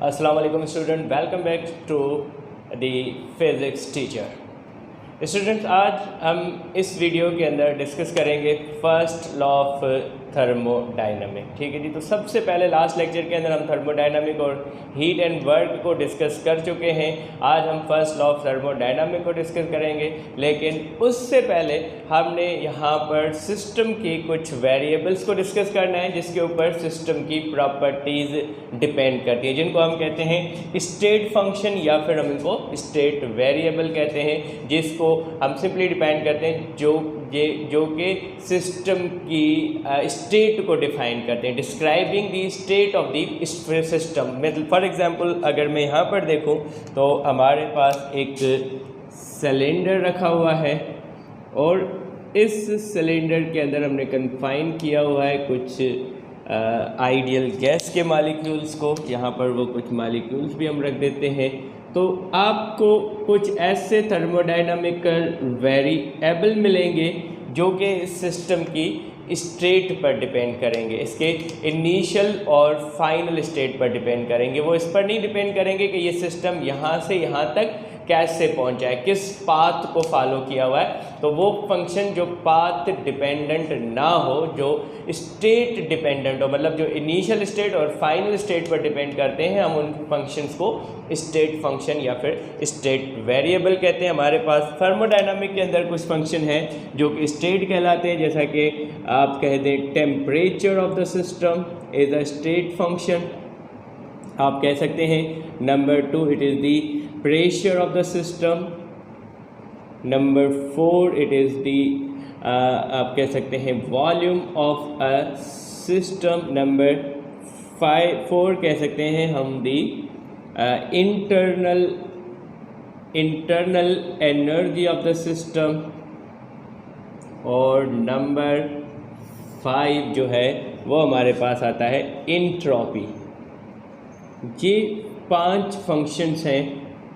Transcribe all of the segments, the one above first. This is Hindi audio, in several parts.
अस्सलाम वालेकुम student, welcome back to the physics teacher. Students, आज हम इस वीडियो के अंदर डिस्कस करेंगे फर्स्ट लॉ ऑफ थर्मोडायनामिक। ठीक है जी। तो सबसे पहले लास्ट लेक्चर के अंदर हम थर्मोडायनामिक और हीट एंड वर्क को डिस्कस कर चुके हैं। आज हम फर्स्ट लॉ ऑफ थर्मोडायनामिक को डिस्कस करेंगे, लेकिन उससे पहले हमने यहाँ पर सिस्टम की कुछ वेरिएबल्स को डिस्कस करना है, जिसके ऊपर सिस्टम की प्रॉपर्टीज़ डिपेंड करती है, जिनको हम कहते हैं स्टेट फंक्शन या फिर हम इनको स्टेट वेरिएबल कहते हैं, जिसको हम सिंपली डिपेंड करते हैं जो कि सिस्टम की स्टेट को डिफाइन करते हैं, describing the state of the system. मतलब फॉर एग्जांपल अगर मैं यहाँ पर देखूँ तो हमारे पास एक सिलेंडर रखा हुआ है और इस सिलेंडर के अंदर हमने कन्फाइन किया हुआ है कुछ आइडियल गैस के मॉलिक्यूल्स को। यहाँ पर वो कुछ मॉलिक्यूल्स भी हम रख देते हैं। तो आपको कुछ ऐसे थर्मोडायनामिकल वेरिएबल मिलेंगे जो कि इस सिस्टम की स्टेट पर डिपेंड करेंगे, इसके इनिशियल और फाइनल स्टेट पर डिपेंड करेंगे। वो इस पर नहीं डिपेंड करेंगे कि ये सिस्टम यहाँ से यहाँ तक कैसे पहुँचा है, किस पाथ को फॉलो किया हुआ है। तो वो फंक्शन जो पाथ डिपेंडेंट ना हो, जो स्टेट डिपेंडेंट हो, मतलब जो इनिशियल स्टेट और फाइनल स्टेट पर डिपेंड करते हैं, हम उन फंक्शंस को स्टेट फंक्शन या फिर स्टेट वेरिएबल कहते हैं। हमारे पास थर्मोडायनामिक के अंदर कुछ फंक्शन है जो कि स्टेट कहलाते हैं, जैसा कि आप कह दें temperature of the system is a state function. आप कह सकते हैं number 2 it is the pressure of the system, number 4 it is the आप कह सकते हैं volume of a system, number 4 कह सकते हैं हम the internal energy of the system, और नंबर 5 जो है वो हमारे पास आता है इंट्रॉपी। ये 5 फंक्शंस हैं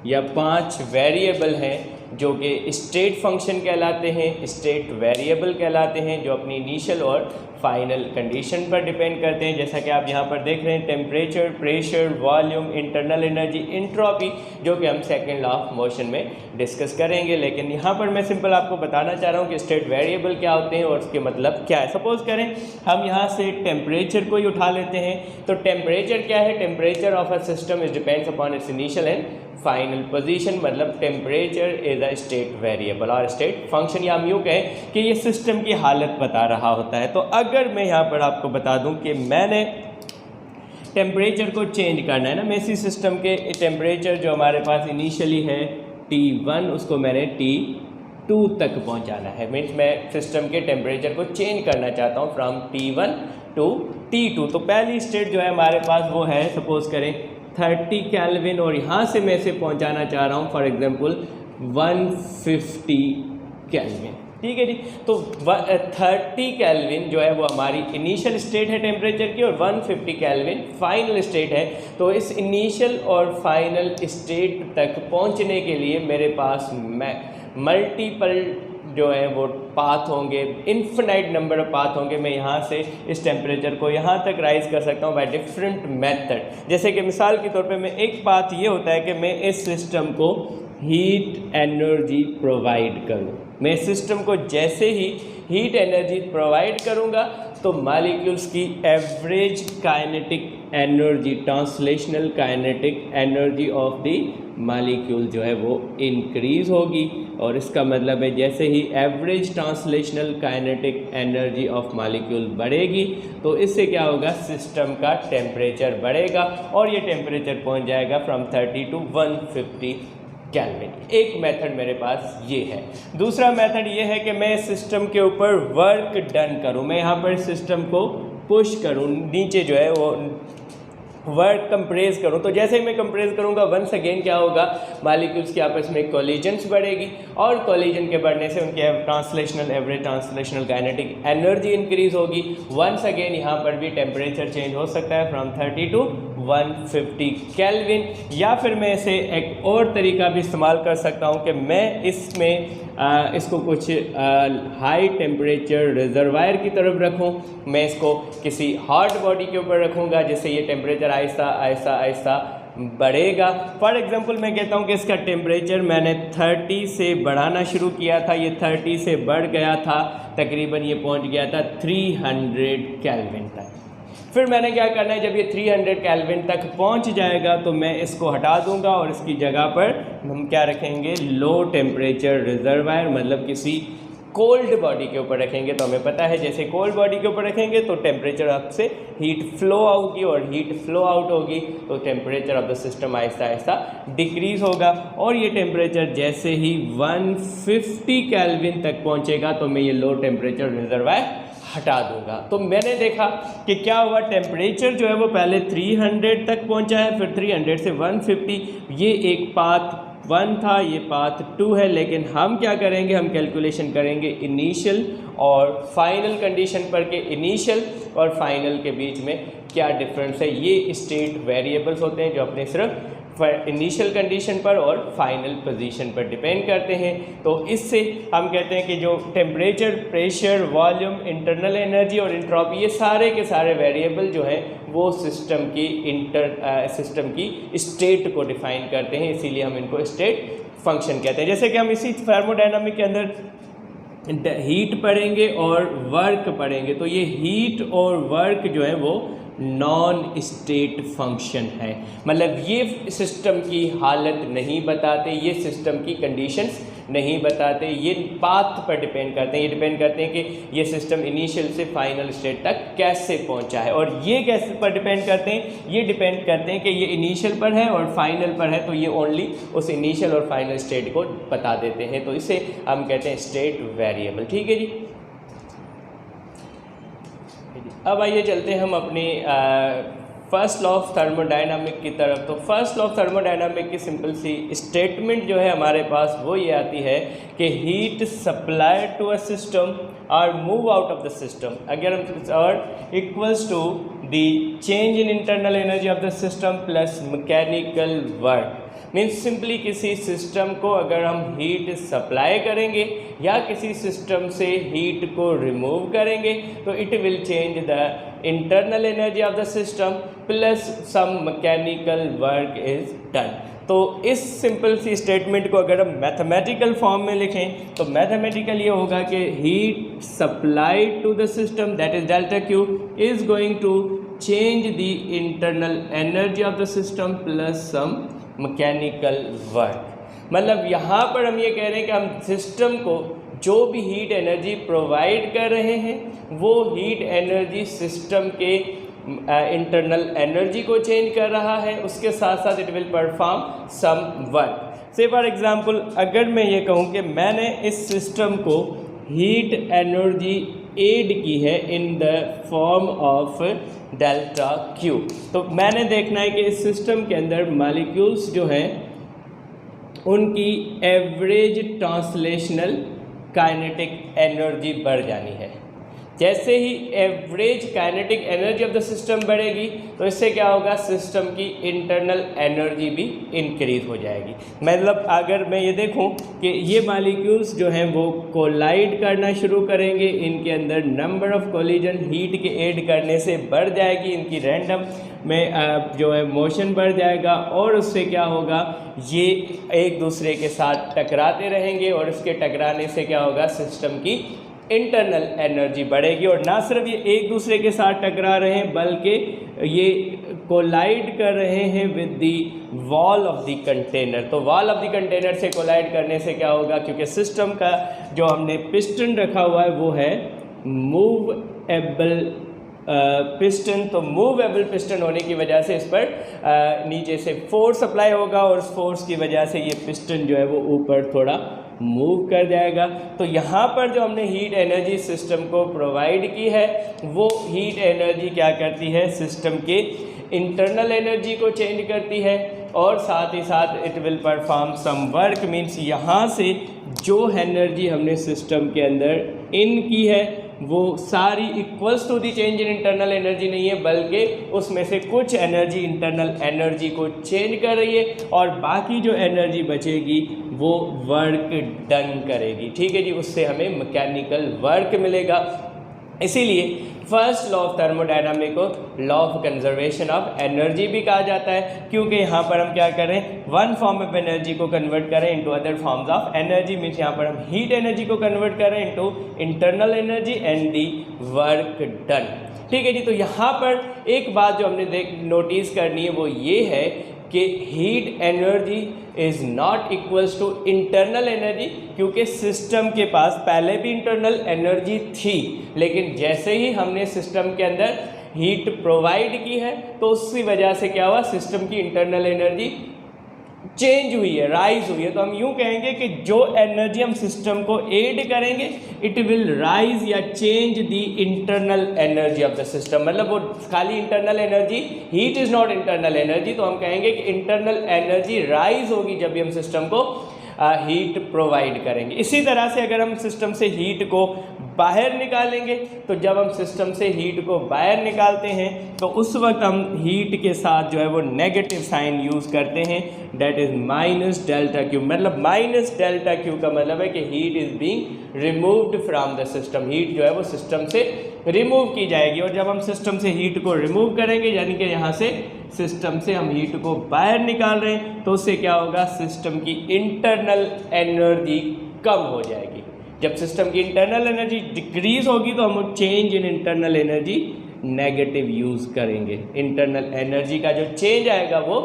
या 5 वेरिएबल हैं जो कि स्टेट फंक्शन कहलाते हैं, स्टेट वेरिएबल कहलाते हैं, जो अपनी इनिशियल और फाइनल कंडीशन पर डिपेंड करते हैं। जैसा कि आप यहाँ पर देख रहे हैं temperature, pressure, volume, internal energy, entropy, जो कि हम सेकंड लॉ ऑफ मोशन में डिस्कस करेंगे। लेकिन यहाँ पर मैं सिंपल आपको बताना चाह रहा हूँ कि स्टेट वेरिएबल क्या होते हैं और उसके मतलब क्या है। सपोज करें हम यहाँ से टेम्परेचर को ही उठा लेते हैं। तो टेम्परेचर क्या है? Temperature of a system is depends upon its initial and final position, मतलब temperature is a state variable और स्टेट फंक्शन, या हम यूँ कहें कि ये सिस्टम की हालत बता रहा होता है। तो अगर मैं यहाँ पर आपको बता दूँ कि मैंने टेम्परेचर को चेंज करना है ना, मैं इसी सिस्टम के टेम्परेचर जो हमारे पास इनिशियली है T1, उसको मैंने T2 तक पहुँचाना है। मीन्स मैं सिस्टम के टेम्परेचर को चेंज करना चाहता हूँ फ्रॉम T1 टू T2। तो पहली स्टेट जो है हमारे पास वो है सपोज करें 30 केल्विन, और यहाँ से मैं इसे पहुँचाना चाह रहा हूँ फॉर एग्जांपल 150 केल्विन। ठीक है जी। तो 30 केल्विन जो है वो हमारी इनिशियल स्टेट है टेम्परेचर की, और 150 केल्विन फाइनल स्टेट है। तो इस इनिशियल और फाइनल स्टेट तक पहुँचने के लिए मेरे पास मल्टीपल जो है वो पाथ होंगे, इन्फिनाइट नंबर ऑफ पाथ होंगे। मैं यहाँ से इस टेम्परेचर को यहाँ तक राइज कर सकता हूँ बाय डिफरेंट मेथड। जैसे कि मिसाल के तौर पे मैं एक बात ये होता है कि मैं इस सिस्टम को हीट एनर्जी प्रोवाइड करूँ। मैं सिस्टम को जैसे ही हीट एनर्जी प्रोवाइड करूँगा तो मॉलिक्यूल्स की average kinetic energy, translational kinetic energy of the molecule जो है वो इंक्रीज़ होगी। और इसका मतलब है जैसे ही average translational kinetic energy of molecule बढ़ेगी तो इससे क्या होगा, सिस्टम का टेम्परेचर बढ़ेगा और ये टेम्परेचर पहुंच जाएगा फ्रॉम 30 टू 150 केल्विन। एक मेथड मेरे पास ये है। दूसरा मेथड ये है कि मैं सिस्टम के ऊपर वर्क डन करूँ। मैं यहाँ पर सिस्टम को पुश करूँ, नीचे जो है वो वर्क कंप्रेस करूँ। तो जैसे ही मैं कंप्रेस करूँगा वंस अगेन क्या होगा, मॉलिक्यूल्स के आपस में कोलिजन्स बढ़ेगी, और कोलिजन के बढ़ने से उनके average translational kinetic energy increase होगी। वंस अगेन यहाँ पर भी टेम्परेचर चेंज हो सकता है फ्रॉम 30 टू 150 केल्विन। या फिर मैं इसे एक और तरीका भी इस्तेमाल कर सकता हूँ कि मैं इसमें इसको कुछ हाई टेम्परेचर रिजर्वायर की तरफ रखूँ। मैं इसको किसी हॉट बॉडी के ऊपर रखूँगा जिससे ये टेम्परेचर आहिस्ता आहिस्ता आहिस्ता बढ़ेगा। फॉर एग्जांपल मैं कहता हूँ कि इसका टेम्परेचर मैंने 30 से बढ़ाना शुरू किया था, ये 30 से बढ़ गया था, तकरीबन ये पहुँच गया था 300 केल्विन तक। फिर मैंने क्या करना है, जब ये 300 केल्विन तक पहुंच जाएगा तो मैं इसको हटा दूंगा और इसकी जगह पर हम क्या रखेंगे, लो टेम्परेचर रिजर्वायर, मतलब किसी कोल्ड बॉडी के ऊपर रखेंगे। तो हमें पता है जैसे कोल्ड बॉडी के ऊपर रखेंगे तो टेम्परेचर आपसे हीट फ्लो होगी और हीट फ्लो आउट होगी तो temperature of the system Aahista Aahista decrease होगा। और ये टेम्परेचर जैसे ही 150 केल्विन तक पहुंचेगा तो मैं ये लो टेम्परेचर रिजर्वायर हटा दूंगा। तो मैंने देखा कि क्या हुआ, टेम्परेचर जो है वो पहले 300 तक पहुंचा है, फिर 300 से 150, ये एक पाथ 1 था, ये पाथ 2 है। लेकिन हम क्या करेंगे, हम कैलकुलेशन करेंगे इनिशियल और फाइनल कंडीशन पर के इनिशियल और फाइनल के बीच में क्या डिफरेंस है। ये स्टेट वेरिएबल्स होते हैं जो अपने सिर्फ इनिशियल कंडीशन पर और फाइनल पोजीशन पर डिपेंड करते हैं। तो इससे हम कहते हैं कि जो temperature, pressure, volume, internal energy और इंट्रॉपी, ये सारे के सारे वेरिएबल जो हैं वो सिस्टम की स्टेट को डिफाइन करते हैं, इसीलिए हम इनको स्टेट फंक्शन कहते हैं। जैसे कि हम इसी थर्मोडायनामिक के अंदर हीट पढ़ेंगे और वर्क पढ़ेंगे, तो ये हीट और वर्क जो है वो नॉन स्टेट फंक्शन है, मतलब ये सिस्टम की हालत नहीं बताते, ये सिस्टम की कंडीशंस नहीं बताते, ये पाथ पर डिपेंड करते हैं। ये डिपेंड करते हैं कि ये सिस्टम इनिशियल से फाइनल स्टेट तक कैसे पहुंचा है। और ये कैसे पर डिपेंड करते हैं, ये डिपेंड करते हैं कि ये इनिशियल पर है और फाइनल पर है, तो ये ओनली उस इनिशियल और फाइनल स्टेट को बता देते हैं। तो इसे हम कहते हैं स्टेट वेरिएबल। ठीक है जी। अब आइए चलते हैं हम अपनी फर्स्ट लॉ ऑफ थर्मोडायनामिक की तरफ। तो फर्स्ट लॉ ऑफ थर्मोडायनामिक की सिंपल सी स्टेटमेंट जो है हमारे पास वो ये आती है कि heat supply to a system और move out of the system अगर और equals to the change in internal energy of the system plus mechanical work. Means simply किसी सिस्टम को अगर हम हीट सप्लाई करेंगे या किसी सिस्टम से हीट को रिमूव करेंगे तो it will change the internal energy of the system plus some mechanical work is done. तो इस सिंपल सी स्टेटमेंट को अगर हम मैथमेटिकल फॉर्म में लिखें तो मैथमेटिकल ये होगा कि heat supply to the system that is delta Q is going to change the internal energy of the system plus some mechanical work. मतलब यहाँ पर हम ये कह रहे हैं कि हम सिस्टम को जो भी हीट एनर्जी प्रोवाइड कर रहे हैं वो हीट एनर्जी सिस्टम के इंटरनल एनर्जी को चेंज कर रहा है, उसके साथ साथ it will perform some work. Say for example अगर मैं ये कहूँ कि मैंने इस सिस्टम को हीट एनर्जी एड की है in the form of delta Q, तो मैंने देखना है कि इस सिस्टम के अंदर मॉलिक्यूल्स जो हैं उनकी एवरेज ट्रांसलेशनल काइनेटिक एनर्जी बढ़ जानी है। जैसे ही average kinetic energy of the system बढ़ेगी तो इससे क्या होगा, सिस्टम की इंटरनल एनर्जी भी इंक्रीज हो जाएगी। मतलब अगर मैं ये देखूं कि ये मॉलिक्यूल्स जो हैं वो कोलाइड करना शुरू करेंगे, इनके अंदर नंबर ऑफ कोलिजन हीट के ऐड करने से बढ़ जाएगी, इनकी रैंडम में जो है मोशन बढ़ जाएगा और उससे क्या होगा, ये एक दूसरे के साथ टकराते रहेंगे और इसके टकराने से क्या होगा, सिस्टम की इंटरनल एनर्जी बढ़ेगी। और ना सिर्फ ये एक दूसरे के साथ टकरा रहे हैं बल्कि ये कोलाइड कर रहे हैं with the wall of the container. तो वॉल ऑफ द कंटेनर से कोलाइड करने से क्या होगा, क्योंकि सिस्टम का जो हमने पिस्टन रखा हुआ है वो है मूवेबल पिस्टन। तो मूवेबल पिस्टन होने की वजह से इस पर नीचे से फोर्स अप्लाई होगा और उस फोर्स की वजह से ये पिस्टन जो है वो ऊपर थोड़ा मूव कर जाएगा। तो यहाँ पर जो हमने हीट एनर्जी सिस्टम को प्रोवाइड की है वो हीट एनर्जी क्या करती है, सिस्टम के इंटरनल एनर्जी को चेंज करती है और साथ ही साथ it will perform some work. Means यहाँ से जो एनर्जी हमने सिस्टम के अंदर इन की है वो सारी equals to the change in internal energy नहीं है, बल्कि उसमें से कुछ एनर्जी इंटरनल एनर्जी को चेंज कर रही है और बाकी जो एनर्जी बचेगी वो वर्क डन करेगी। ठीक है जी, उससे हमें मैकेनिकल वर्क मिलेगा। इसीलिए फर्स्ट लॉ ऑफ थर्मोडायनामिक को law of conservation of energy भी कहा जाता है, क्योंकि यहाँ पर हम क्या करें, वन फॉर्म ऑफ एनर्जी को कन्वर्ट करें into other forms of energy, means यहाँ पर हम हीट एनर्जी को कन्वर्ट करें into internal energy and the work done. ठीक है जी। तो यहाँ पर एक बात जो हमने नोटिस करनी है वो ये है कि heat energy is not equals to internal energy, क्योंकि सिस्टम के पास पहले भी इंटरनल एनर्जी थी, लेकिन जैसे ही हमने सिस्टम के अंदर हीट प्रोवाइड की है तो उसकी वजह से क्या हुआ, सिस्टम की इंटरनल एनर्जी चेंज हुई है, राइज हुई है। तो हम यूँ कहेंगे कि जो एनर्जी हम सिस्टम को एड करेंगे इट विल राइज या change the internal energy of the system. मतलब वो खाली internal energy, heat is not internal energy, तो हम कहेंगे कि इंटरनल एनर्जी राइज होगी जब भी हम सिस्टम को हीट प्रोवाइड करेंगे। इसी तरह से अगर हम सिस्टम से हीट को बाहर निकालेंगे, तो जब हम सिस्टम से हीट को बाहर निकालते हैं तो उस वक्त हम हीट के साथ जो है वो नेगेटिव साइन यूज़ करते हैं, that is minus delta Q. मतलब माइनस डेल्टा क्यू का मतलब है कि heat is being removed from the system, heat जो है वो सिस्टम से रिमूव की जाएगी। और जब हम सिस्टम से हीट को रिमूव करेंगे, यानी कि यहाँ से सिस्टम से हम हीट को बाहर निकाल रहे हैं, तो उससे क्या होगा, सिस्टम की इंटरनल एनर्जी कम हो जाएगी। जब सिस्टम की इंटरनल एनर्जी डिक्रीज होगी तो हम change in internal energy negative use करेंगे। इंटरनल एनर्जी का जो चेंज आएगा वो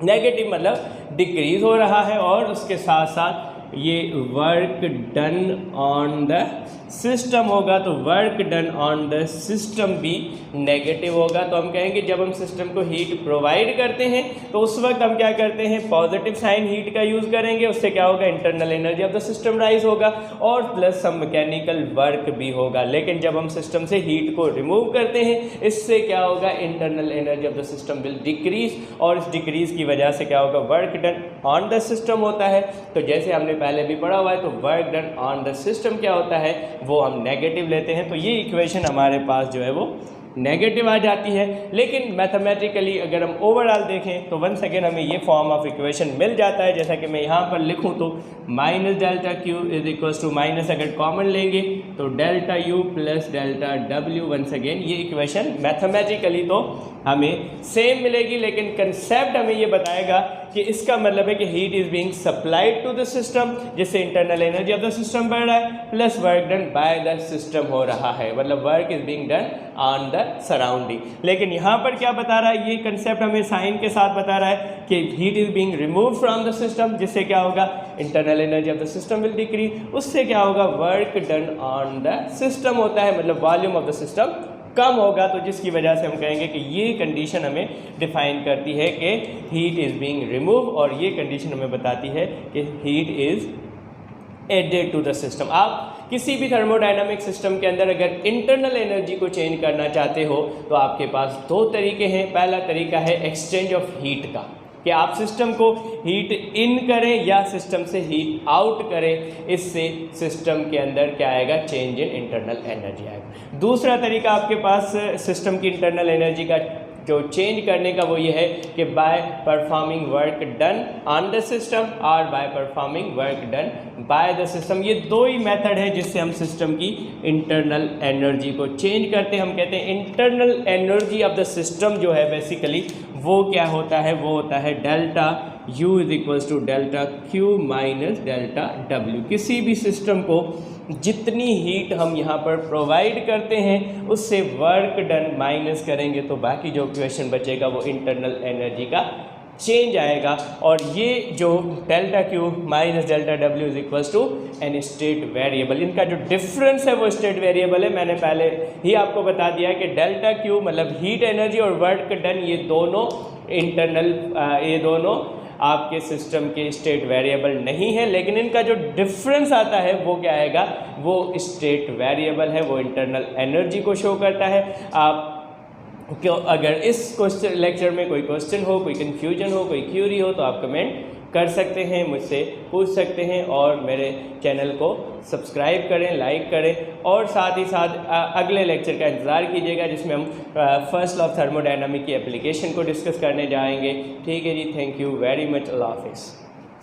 नेगेटिव, मतलब डिक्रीज हो रहा है, और उसके साथ साथ ये work done on the system होगा, तो work done on the system भी नेगेटिव होगा। तो हम कहेंगे जब हम सिस्टम को हीट प्रोवाइड करते हैं तो उस वक्त हम क्या करते हैं, पॉजिटिव साइन हीट का यूज़ करेंगे, उससे क्या होगा, internal energy of the system rise होगा और प्लस सम मैकेनिकल वर्क भी होगा। लेकिन जब हम सिस्टम से हीट को रिमूव करते हैं, इससे क्या होगा, internal energy of the system will decrease, और इस डिक्रीज की वजह से क्या होगा, work done on the system होता है। तो जैसे हमने पहले भी पढ़ा हुआ है, तो work done on the system क्या होता है, वो हम नेगेटिव लेते हैं। तो ये इक्वेशन हमारे पास जो है वो नेगेटिव आ जाती है। लेकिन मैथमेटिकली अगर हम ओवरऑल देखें तो वंस अगेन हमें ये फॉर्म ऑफ इक्वेशन मिल जाता है। जैसा कि मैं यहाँ पर लिखूँ तो minus delta Q is equals to, minus अगर कॉमन लेंगे तो delta U plus delta W. Once again ये इक्वेशन मैथमेटिकली तो हमें सेम मिलेगी, लेकिन कंसेप्ट हमें ये बताएगा कि इसका मतलब है कि heat is being supplied to the system, जिससे internal energy of the system बढ़ रहा है, plus work done by the system हो रहा है, मतलब work is being done on the surrounding. लेकिन यहाँ पर क्या बता रहा है, ये कंसेप्ट हमें साइन के साथ बता रहा है कि heat is being remove from the system, जिससे क्या होगा, internal energy of the system will decrease, उससे क्या होगा, work done on the system होता है, मतलब वॉल्यूम ऑफ द सिस्टम कम होगा। तो जिसकी वजह से हम कहेंगे कि ये कंडीशन हमें डिफाइन करती है कि हीट इज़ बीइंग रिमूव, और ये कंडीशन हमें बताती है कि heat is added to the system. आप किसी भी थर्मोडायनामिक सिस्टम के अंदर अगर इंटरनल एनर्जी को चेंज करना चाहते हो तो आपके पास दो तरीके हैं। पहला तरीका है एक्सचेंज ऑफ हीट का, कि आप सिस्टम को हीट इन करें या सिस्टम से हीट आउट करें, इससे सिस्टम के अंदर क्या आएगा, चेंज इन इंटरनल एनर्जी आएगा। दूसरा तरीका आपके पास सिस्टम की इंटरनल एनर्जी का जो चेंज करने का वो ये है कि by performing work done on the system और by performing work done by the system. ये दो ही मेथड है जिससे हम सिस्टम की इंटरनल एनर्जी को चेंज करते हैं। हम कहते हैं internal energy of the system जो है बेसिकली वो क्या होता है, वो होता है delta U is equals to delta Q minus delta W। किसी भी सिस्टम को जितनी हीट हम यहाँ पर प्रोवाइड करते हैं उससे वर्क डन माइनस करेंगे तो बाकी जो इक्वेशन बचेगा वो इंटरनल एनर्जी का चेंज आएगा। और ये जो delta Q minus delta W is equals to an state variable, इनका जो डिफरेंस है वो स्टेट वेरिएबल है। मैंने पहले ही आपको बता दिया है कि डेल्टा Q मतलब हीट एनर्जी और वर्क डन ये दोनों इंटरनल, ये दोनों आपके सिस्टम के स्टेट वेरिएबल नहीं है, लेकिन इनका जो डिफरेंस आता है वो क्या आएगा, वो स्टेट वेरिएबल है, वो इंटरनल एनर्जी को शो करता है। आप क्यों अगर इस क्वेश्चन लेक्चर में कोई क्वेश्चन हो, कोई कन्फ्यूजन हो, कोई क्यूरी हो तो आप कमेंट कर सकते हैं, मुझसे पूछ सकते हैं, और मेरे चैनल को सब्सक्राइब करें, लाइक करें, और साथ ही साथ अगले लेक्चर का इंतज़ार कीजिएगा जिसमें हम फर्स्ट लॉ ऑफ थर्मोडायनामिक की एप्लीकेशन को डिस्कस करने जाएंगे। ठीक है जी, थैंक यू वेरी मच, अल्लाह हाफिज़।